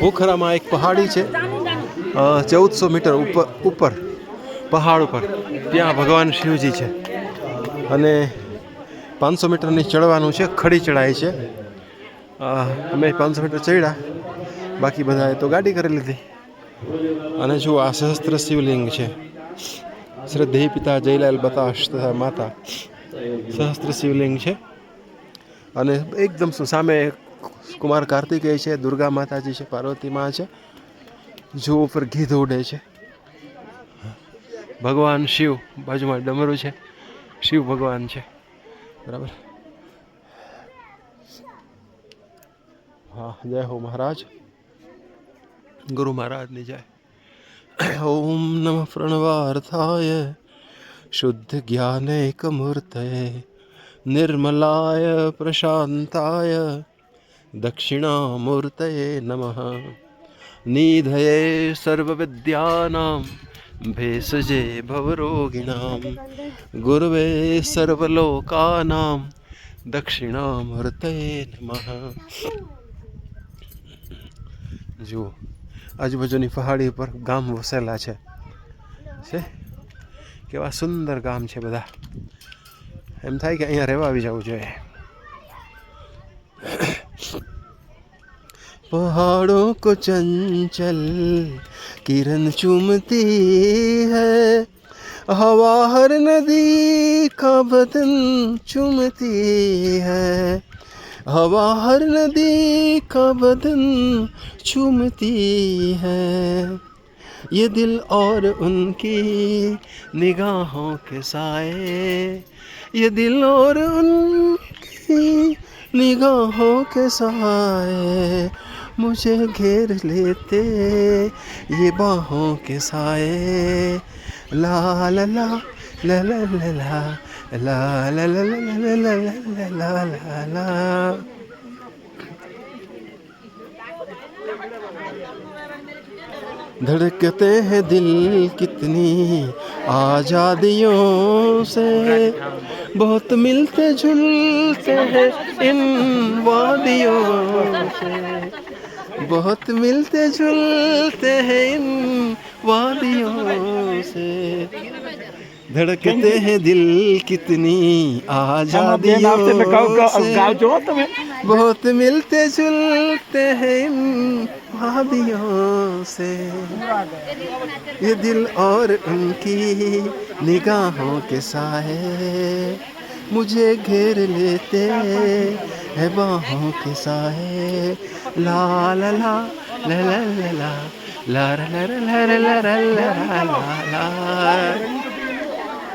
પોખરામાં એક પહાડી છે 1400 મીટર ઉપર પહાડ ઉપર, ત્યાં ભગવાન શિવજી છે અને 500 મીટરની ચડવાનું છે, ખડી ચડાય છે. અમે 500 મીટર ચડ્યા, બાકી બધાએ તો ગાડી કરી લીધી. અને જો આ સહસ્ત્ર શિવલિંગ છે, શ્રદ્ધેય પિતા જયલાલ બતાશ તથા માતા, સહસ્ત્ર શિવલિંગ છે. અને એકદમ સામે કુમાર કાર્તિકેય છે, દુર્ગા માતાજી છે, પાર્વતી માં છે. જો ઉપર ગીધ ઉડે છે, ભગવાન શિવ બાજુમાં ડમરું છે, શિવ ભગવાન છે, બરાબર. હા, જય હો મહારાજ, ગુરુ મહારાજની જય. ઓમ નમઃ પ્રણવાર્થાય શુદ્ધ જ્ઞાનૈક મૂર્તયે निर्मलाय प्रशांताय दक्षिणामूर्तये नमः. निधये सर्वविद्यानां भेषजे भवरोगिणां गुरवे सर्वलोकानां दक्षिणामूर्तये नमः. જો આજુબાજુની પહાડી પર ગામ વસેલા છે. કેવા સુંદર ગામ છે બધા. એમ થાય કે અહીંયા રહેવા આવી જવું જોઈએ. पहाड़ों को चंचल किरण चूमती है, हवा हर नदी का बदन चूमती है, हवा हर नदी का बदन चूमती है. ये दिल और उनकी निगाहों के साए, ये दिल और उनकी निगाहों के साए मुझे घेर लेते, ये बाहों के साए. ला ला ला ला ला ला ला ला ला ला ला ला ला ला. धड़कते हैं दिल कितनी आजादियों से, बहुत मिलते जुलते हैं इन वादियों से, बहुत मिलते जुलते हैं इन वादियों से. धड़कते हैं दिल कितनी आजादियों से, बहुत मिलते जुलते हैं इन वादियों से. ये दिल और उनकी निगाहों के साए मुझे घेर लेते हैं बाहों के साए. ला ला ला ला ला ला ला ला ला ला ला ला ला ला.